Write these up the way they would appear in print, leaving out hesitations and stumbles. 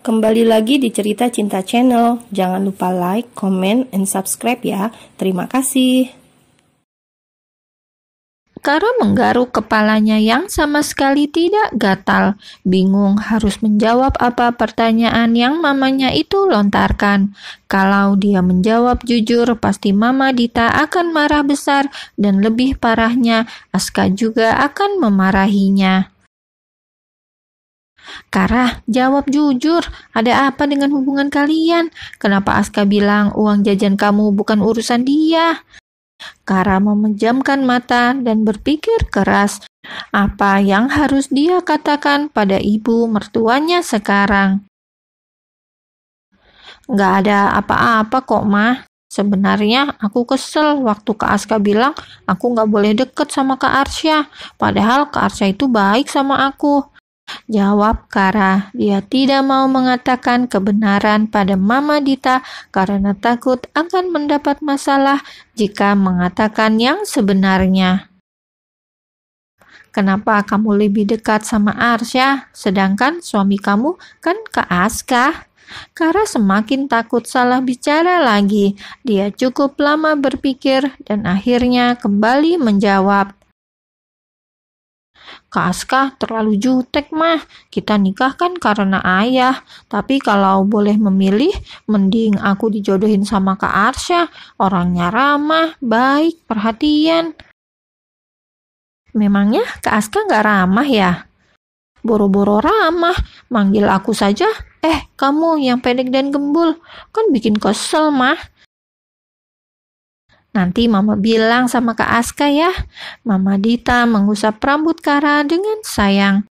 kembali lagi di Cerita Cinta Channel. Jangan lupa like, comment, and subscribe ya. Terima kasih. Kara menggaruk kepalanya yang sama sekali tidak gatal, bingung harus menjawab apa pertanyaan yang mamanya itu lontarkan. Kalau dia menjawab jujur, pasti Mama Dita akan marah besar dan lebih parahnya, Aska juga akan memarahinya. Kara, jawab jujur, ada apa dengan hubungan kalian? Kenapa Aska bilang uang jajan kamu bukan urusan dia? Kara memejamkan mata dan berpikir keras apa yang harus dia katakan pada ibu mertuanya sekarang. Nggak ada apa-apa kok, Ma. Sebenarnya aku kesel waktu Kak Aska bilang aku nggak boleh deket sama Kak Arsya. Padahal Kak Arsya itu baik sama aku. Jawab Kara. Dia tidak mau mengatakan kebenaran pada Mama Dita karena takut akan mendapat masalah jika mengatakan yang sebenarnya. Kenapa kamu lebih dekat sama Arsya, sedangkan suami kamu kan Kak Aska? Kara semakin takut salah bicara lagi. Dia cukup lama berpikir dan akhirnya kembali menjawab. Kak Aska terlalu jutek, Mah. Kita nikah kan karena ayah. Tapi kalau boleh memilih, mending aku dijodohin sama Kak Arsya. Orangnya ramah, baik, perhatian. Memangnya Kak Aska gak ramah ya? Boro-boro ramah, manggil aku saja, kamu yang pendek dan gembul. Kan bikin kesel, Mah. Nanti Mama bilang sama Kak Aska ya. Mama Dita mengusap rambut Kara dengan sayang.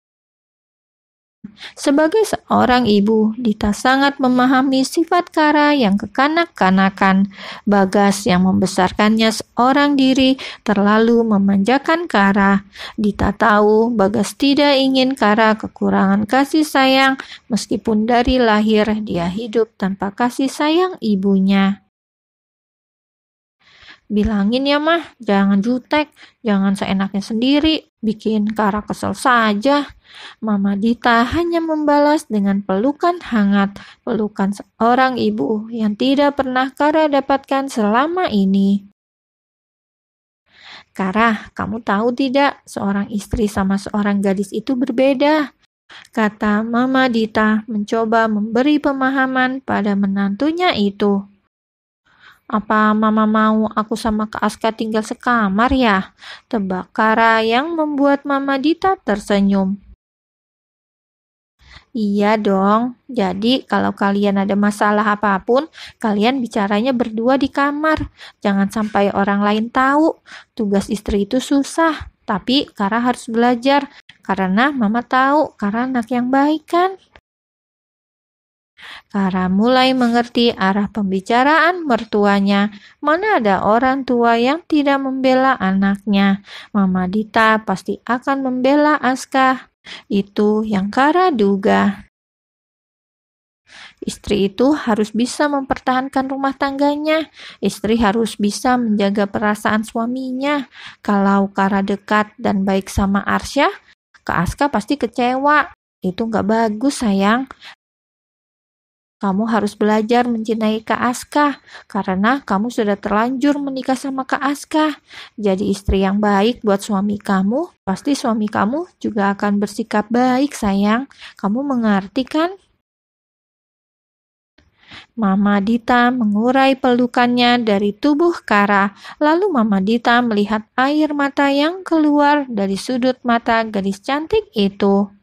Sebagai seorang ibu, Dita sangat memahami sifat Kara yang kekanak-kanakan. Bagas yang membesarkannya seorang diri terlalu memanjakan Kara. Dita tahu Bagas tidak ingin Kara kekurangan kasih sayang meskipun dari lahir dia hidup tanpa kasih sayang ibunya. Bilangin ya, Mah, jangan jutek, jangan seenaknya sendiri, bikin Kara kesel saja. Mama Dita hanya membalas dengan pelukan hangat, pelukan seorang ibu yang tidak pernah Kara dapatkan selama ini. Kara, kamu tahu tidak, seorang istri sama seorang gadis itu berbeda, kata Mama Dita mencoba memberi pemahaman pada menantunya itu. Apa Mama mau aku sama Kak Aska tinggal sekamar ya? Tebak Kara yang membuat Mama Dita tersenyum. Iya dong, jadi kalau kalian ada masalah apapun, kalian bicaranya berdua di kamar. Jangan sampai orang lain tahu. Tugas istri itu susah, tapi Kara harus belajar. Karena Mama tahu Kara anak yang baik kan? Kara mulai mengerti arah pembicaraan mertuanya. Mana ada orang tua yang tidak membela anaknya. Mama Dita pasti akan membela Aska. Itu yang Kara duga. Istri itu harus bisa mempertahankan rumah tangganya. Istri harus bisa menjaga perasaan suaminya. Kalau Kara dekat dan baik sama Arsya, Kak Aska pasti kecewa. Itu gak bagus, sayang. Kamu harus belajar mencintai Kak Aska, karena kamu sudah terlanjur menikah sama Kak Aska. Jadi istri yang baik buat suami kamu, pasti suami kamu juga akan bersikap baik, sayang. Kamu mengerti kan? Mama Dita mengurai pelukannya dari tubuh Kara, lalu Mama Dita melihat air mata yang keluar dari sudut mata gadis cantik itu.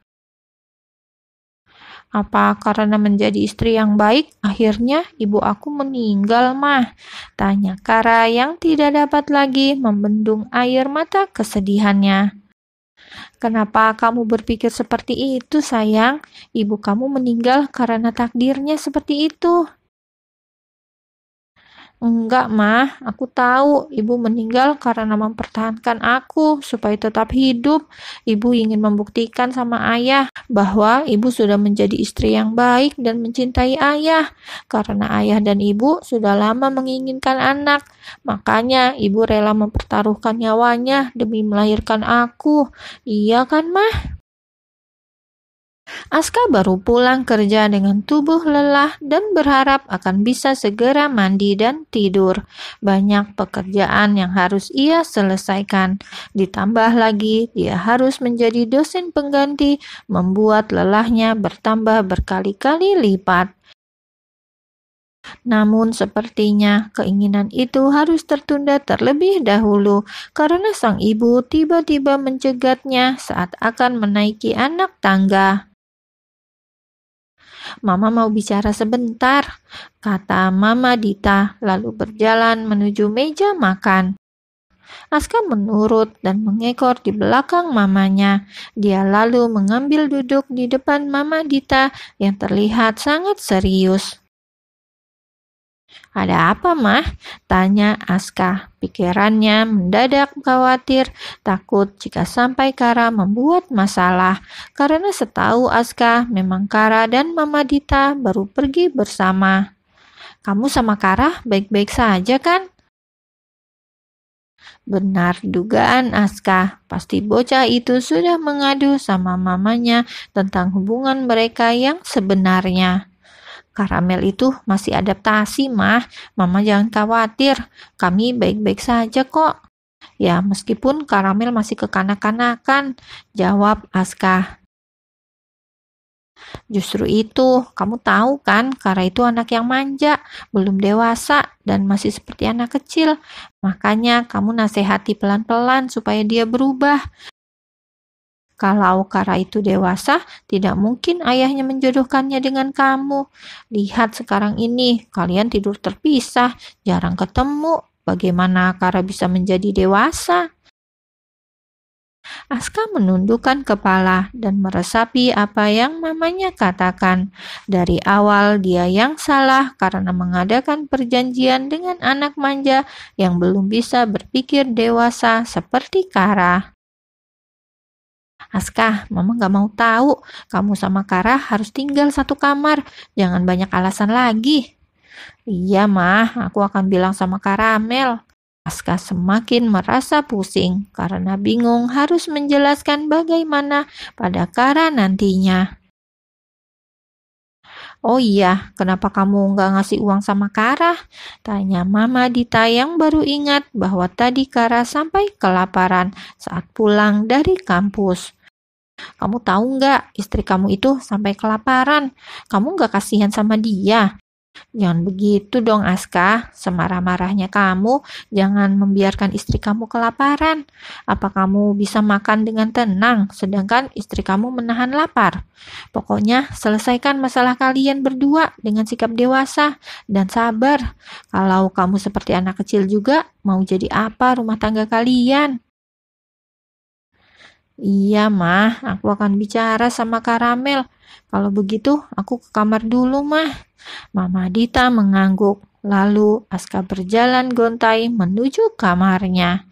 Apa karena menjadi istri yang baik, akhirnya ibu aku meninggal, Mah? Tanya Kara yang tidak dapat lagi membendung air mata kesedihannya. Kenapa kamu berpikir seperti itu, sayang? Ibu kamu meninggal karena takdirnya seperti itu. Enggak, Mah. Aku tahu ibu meninggal karena mempertahankan aku supaya tetap hidup. Ibu ingin membuktikan sama ayah bahwa ibu sudah menjadi istri yang baik dan mencintai ayah. Karena ayah dan ibu sudah lama menginginkan anak. Makanya ibu rela mempertaruhkan nyawanya demi melahirkan aku. Iya kan, Mah? Aska baru pulang kerja dengan tubuh lelah dan berharap akan bisa segera mandi dan tidur. Banyak pekerjaan yang harus ia selesaikan. Ditambah lagi, dia harus menjadi dosen pengganti, membuat lelahnya bertambah berkali-kali lipat. Namun sepertinya keinginan itu harus tertunda terlebih dahulu karena sang ibu tiba-tiba mencegatnya saat akan menaiki anak tangga. "Mama mau bicara sebentar," kata Mama Dita, lalu berjalan menuju meja makan. Aska menurut dan mengekor di belakang mamanya. Dia lalu mengambil duduk di depan Mama Dita yang terlihat sangat serius. "Ada apa, Mah?" tanya Aska. Pikirannya mendadak khawatir, takut jika sampai Kara membuat masalah. Karena setahu Aska, memang Kara dan Mama Dita baru pergi bersama. "Kamu sama Kara baik-baik saja kan?" Benar dugaan Aska, pasti bocah itu sudah mengadu sama mamanya tentang hubungan mereka yang sebenarnya. "Karamel itu masih adaptasi, Mah. Mama jangan khawatir. Kami baik-baik saja kok." "Ya, meskipun Karamel masih kekanak-kanakan," jawab Aska. "Justru itu, kamu tahu kan, Kara itu anak yang manja, belum dewasa, dan masih seperti anak kecil. Makanya kamu nasihati pelan-pelan supaya dia berubah. Kalau Kara itu dewasa, tidak mungkin ayahnya menjodohkannya dengan kamu. Lihat sekarang ini, kalian tidur terpisah, jarang ketemu. Bagaimana Kara bisa menjadi dewasa?" Aska menundukkan kepala dan meresapi apa yang mamanya katakan. Dari awal dia yang salah karena mengadakan perjanjian dengan anak manja yang belum bisa berpikir dewasa seperti Kara. "Aska, Mama gak mau tahu. Kamu sama Kara harus tinggal satu kamar. Jangan banyak alasan lagi." "Iya, Mah. Aku akan bilang sama Karamel." Aska semakin merasa pusing karena bingung harus menjelaskan bagaimana pada Kara nantinya. "Oh iya, kenapa kamu nggak ngasih uang sama Kara?" tanya Mama Dita yang baru ingat bahwa tadi Kara sampai kelaparan saat pulang dari kampus. "Kamu tahu nggak, istri kamu itu sampai kelaparan. Kamu nggak kasihan sama dia?" "Jangan begitu dong, Aska. Semarah-marahnya kamu, jangan membiarkan istri kamu kelaparan. Apa kamu bisa makan dengan tenang, sedangkan istri kamu menahan lapar? Pokoknya selesaikan masalah kalian berdua dengan sikap dewasa dan sabar. Kalau kamu seperti anak kecil juga, mau jadi apa rumah tangga kalian?" "Iya, Mah, aku akan bicara sama Karamel. Kalau begitu, aku ke kamar dulu, Mah." Mama Dita mengangguk. Lalu Aska berjalan gontai menuju kamarnya.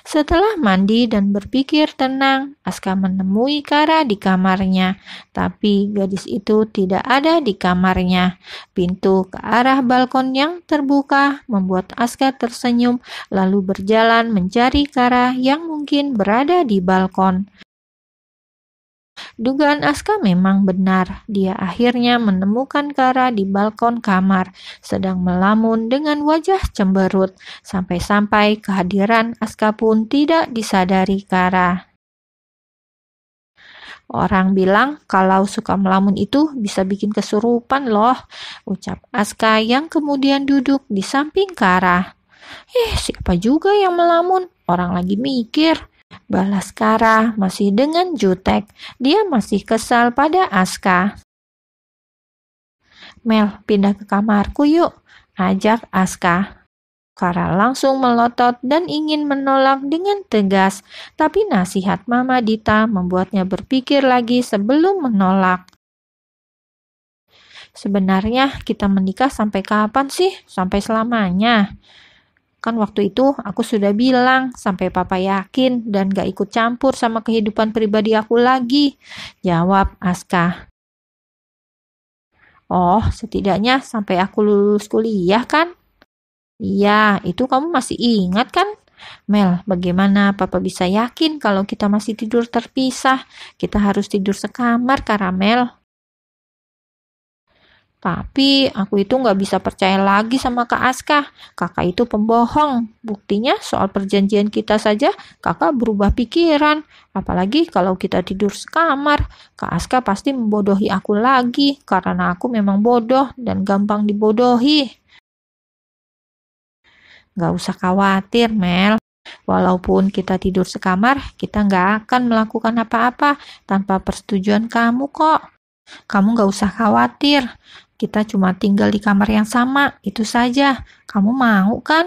Setelah mandi dan berpikir tenang, Aska menemui Kara di kamarnya. Tapi gadis itu tidak ada di kamarnya. Pintu ke arah balkon yang terbuka membuat Aska tersenyum lalu berjalan mencari Kara yang mungkin berada di balkon. Dugaan Aska memang benar. Dia akhirnya menemukan Kara di balkon kamar, sedang melamun dengan wajah cemberut. Sampai-sampai kehadiran Aska pun tidak disadari Kara. "Orang bilang kalau suka melamun itu bisa bikin kesurupan loh," ucap Aska yang kemudian duduk di samping Kara. Siapa juga yang melamun? Orang lagi mikir," balas Kara masih dengan jutek. Dia masih kesal pada Aska. "Mel, pindah ke kamarku yuk," ajak Aska. Kara langsung melotot dan ingin menolak dengan tegas, tapi nasihat Mama Dita membuatnya berpikir lagi sebelum menolak. "Sebenarnya kita menikah sampai kapan sih? Sampai selamanya? Kan waktu itu aku sudah bilang sampai papa yakin dan gak ikut campur sama kehidupan pribadi aku lagi," jawab Aska. "Oh, setidaknya sampai aku lulus kuliah kan?" "Iya, itu kamu masih ingat kan?" Mel, bagaimana Papa bisa yakin kalau kita masih tidur terpisah? Kita harus tidur sekamar, Karamel. Tapi aku itu nggak bisa percaya lagi sama Kak Aska. Kakak itu pembohong. Buktinya soal perjanjian kita saja kakak berubah pikiran. Apalagi kalau kita tidur sekamar. Kak Aska pasti membodohi aku lagi karena aku memang bodoh dan gampang dibodohi. Nggak usah khawatir, Mel. Walaupun kita tidur sekamar, kita nggak akan melakukan apa-apa tanpa persetujuan kamu kok. Kamu nggak usah khawatir. Kita cuma tinggal di kamar yang sama, itu saja. Kamu mau kan?